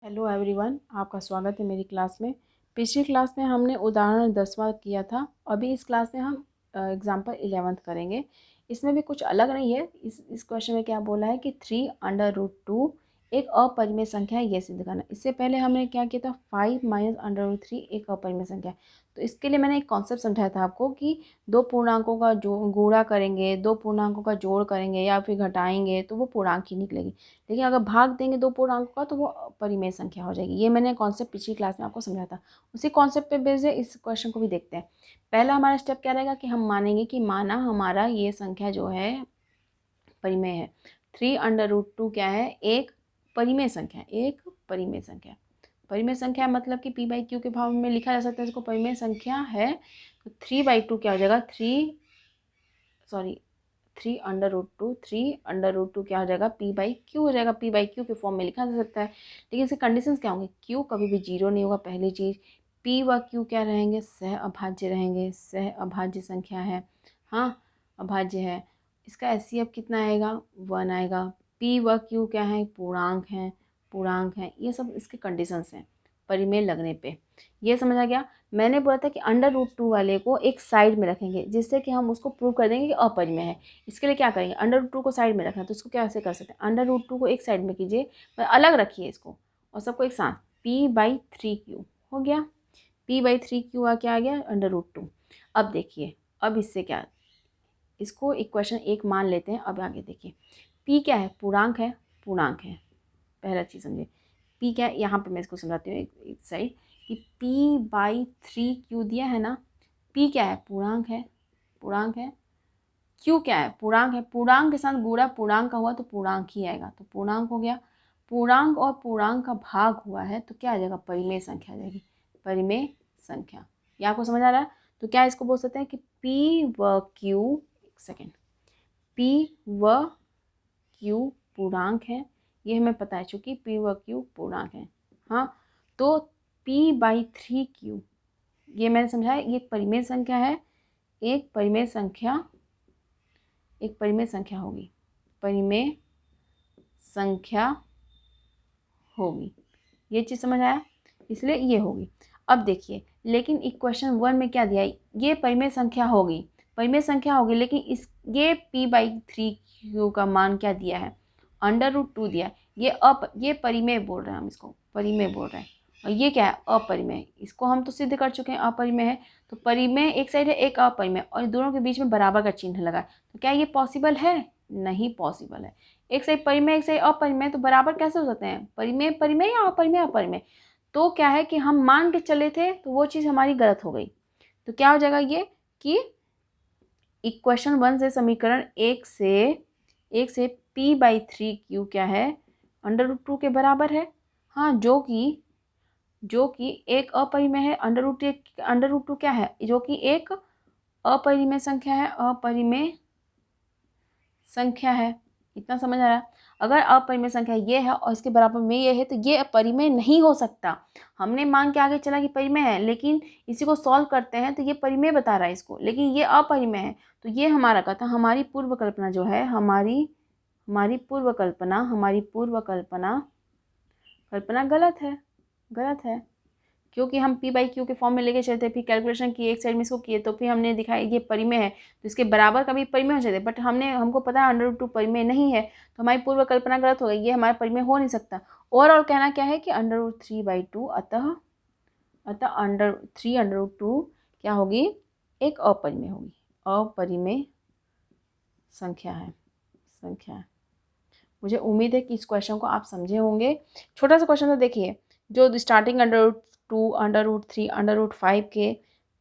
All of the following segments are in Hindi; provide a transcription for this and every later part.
हेलो एवरीवन, आपका स्वागत है मेरी क्लास में। पिछली क्लास में हमने उदाहरण 10वां किया था। अभी इस क्लास में हम एग्जाम्पल 11th करेंगे। इसमें भी कुछ अलग नहीं है। इस क्वेश्चन में क्या बोला है कि 3√2 एक अपरिमेय संख्या है, ये सिद्ध करना। इससे पहले हमने क्या किया था, 5 - √3 एक अपरिमेय संख्या है। तो इसके लिए मैंने एक कॉन्सेप्ट समझाया था आपको कि दो पूर्णांकों का जो गुणा करेंगे, दो पूर्णांकों का जोड़ करेंगे या फिर घटाएंगे तो वो पूर्णांक ही निकलेगी। लेकिन अगर भाग देंगे दो पूर्णांकों का तो वो परिमेय संख्या हो जाएगी। ये मैंने कॉन्सेप्ट पिछली क्लास में आपको समझाया था। उसी कॉन्सेप्ट पे बेस्ड है इस क्वेश्चन को भी देखते हैं। पहला हमारा स्टेप क्या रहेगा कि हम मानेंगे कि माना हमारा ये संख्या जो है परिमेय है। 3√2 क्या है, एक परिमेय संख्या, एक परिमेय संख्या। परिमेय संख्या मतलब कि p/q के भाव में लिखा जा सकता है इसको, परिमेय संख्या है। तो 3/2 क्या हो जाएगा, 3√2 क्या हो जाएगा, p/q हो जाएगा। p/q के फॉर्म में लिखा जा सकता है। लेकिन इसके कंडीशंस क्या होंगे, q कभी भी जीरो नहीं होगा, पहली चीज़। p व q क्या रहेंगे, सह अभाज्य रहेंगे, सह अभाज्य संख्या है। हाँ, अभाज्य है। इसका HCF कितना आएगा, 1 आएगा। p व q क्या है, पूर्णांक हैं, पूर्णांक हैं। ये सब इसके कंडीशंस हैं परिमेय लगने पे। ये समझ आ गया। मैंने बोला था कि √2 वाले को एक साइड में रखेंगे जिससे कि हम उसको प्रूव कर देंगे कि अपरिमेय है। इसके लिए क्या करेंगे, √2 को साइड में रखना। तो इसको कैसे कर सकते हैं, √2 को एक साइड में कीजिए, पर अलग रखिए इसको और सबको एक साथ। p/3q हो गया। p/3q क्या आ गया, √2। अब देखिए, अब इससे क्या, इसको इक्वेशन 1 मान लेते हैं। अब आगे देखिए, p क्या है, पूर्णांक है, पूर्णांक है। पहला चीज़ समझिए, p क्या है। यहाँ पे मैं इसको समझाती हूँ एक साइड कि p/3q दिया है ना। p क्या है, पूर्णांक है, पूर्णांक है। q क्या है, पूर्णांक है। पूर्णांक के साथ गुणा पूर्णांक का हुआ तो पूर्णांक ही आएगा, तो पूर्णांक हो गया। पूर्णांक और पूर्णांक का भाग हुआ है तो क्या आ जाएगा, परिमेय संख्या आ जाएगी, परिमेय संख्या। ये आपको समझ आ रहा है। तो क्या इसको बोल सकते हैं कि p व q, एक सेकेंड, p व q पूर्णांक है। ये हमें पता है चूँकि p व q पूर्णांक है। हाँ, तो p/3q ये मैंने समझाया, ये एक परिमेय संख्या है, एक परिमेय संख्या, एक परिमेय संख्या होगी, परिमेय संख्या होगी। ये चीज़ समझ आया, इसलिए ये होगी। अब देखिए, लेकिन इक्वेशन 1 में क्या दिया है, ये परिमेय संख्या होगी, परिमेय संख्या होगी, लेकिन इस ये p/3q का मान क्या दिया है, √2 दिया है। ये परिमेय बोल रहे हैं हम इसको, परिमेय बोल रहे हैं। और ये क्या है, अपरिमेय। इसको हम तो सिद्ध कर चुके हैं अपरिमेय है। तो परिमेय एक साइड है, एक अपरिमेय, और दोनों के बीच में बराबर का चिन्ह लगा है। तो क्या ये पॉसिबल है, नहीं पॉसिबल है। एक साइड परिमेय, एक साइड अपरिमेय, तो बराबर कैसे हो सकते हैं, परिमेय परिमेय या अपरिमेय अपरिमेय। तो क्या है कि हम मान के चले थे तो वो चीज़ हमारी गलत हो गई। तो क्या हो जाएगा ये कि इक्वेशन 1 से, समीकरण 1 से p/3q क्या है, √2 के बराबर है। हाँ, जो कि एक अपरिमेय है। √2 क्या है, जो कि एक अपरिमेय संख्या है, अपरिमेय संख्या है। इतना समझ आ रहा है। अगर अपरिमेय संख्या ये है और इसके बराबर में ये है तो ये परिमेय नहीं हो सकता। हमने मान के आगे चला कि परिमेय है, लेकिन इसी को सॉल्व करते हैं तो ये परिमेय बता रहा है इसको, लेकिन ये अपरिमेय है। तो ये हमारा कथा, हमारी पूर्व कल्पना जो है, हमारी पूर्व कल्पना गलत है, गलत है। क्योंकि हम p/q के फॉर्म में लेके चलते, फिर कैलकुलेशन किए, एक साइड में इसको किए, तो फिर हमने दिखाया ये परिमेय है तो इसके बराबर का भी परिमेय हो जाते। बट हमको पता है √2 परिमेय नहीं है, तो हमारी पूर्व कल्पना गलत हो गई, ये हमारा परिमेय हो नहीं सकता। और कहना क्या है कि √3/2, अतः √3/2 क्या होगी, एक अपरिमेय होगी, अपरिमेय संख्या है, संख्या है। मुझे उम्मीद है कि इस क्वेश्चन को आप समझे होंगे। छोटा सा क्वेश्चन तो देखिए, जो स्टार्टिंग √2, √3, √5 के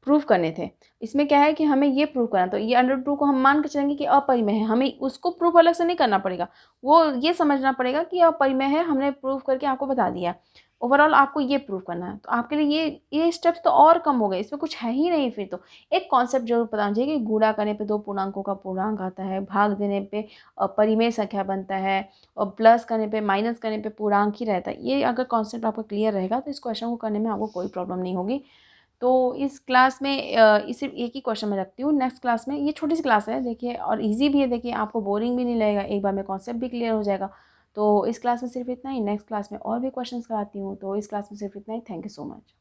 प्रूफ करने थे। इसमें क्या है कि हमें ये प्रूव करना, तो ये √2 को हम मान के चलेंगे कि अपरिमेय है, हमें उसको प्रूफ अलग से नहीं करना पड़ेगा। वो ये समझना पड़ेगा कि अपरिमेय है, हमने प्रूफ करके आपको बता दिया। ओवरऑल आपको ये प्रूव करना है, तो आपके लिए ये स्टेप्स तो और कम हो गए, इसमें कुछ है ही नहीं। फिर तो एक कॉन्सेप्ट जरूर पता होना चाहिए कि गुणा करने पे दो पूर्णांकों का पूर्णांक आता है, भाग देने पे परिमेय संख्या बनता है, और प्लस करने पे, माइनस करने पे पूर्णांक ही रहता है। ये अगर कॉन्सेप्ट आपका क्लियर रहेगा तो इस क्वेश्चन को करने में आपको कोई प्रॉब्लम नहीं होगी। तो इस क्लास में इसे एक ही क्वेश्चन मैं रखती हूँ। नेक्स्ट क्लास में, ये छोटी सी क्लास है देखिए, और इजी भी है देखिए, आपको बोरिंग भी नहीं लगेगा, एक बार में कॉन्सेप्ट भी क्लियर हो जाएगा। तो इस क्लास में सिर्फ इतना ही, नेक्स्ट क्लास में और भी क्वेश्चंस कराती हूँ। तो इस क्लास में सिर्फ इतना ही। Thank you so much.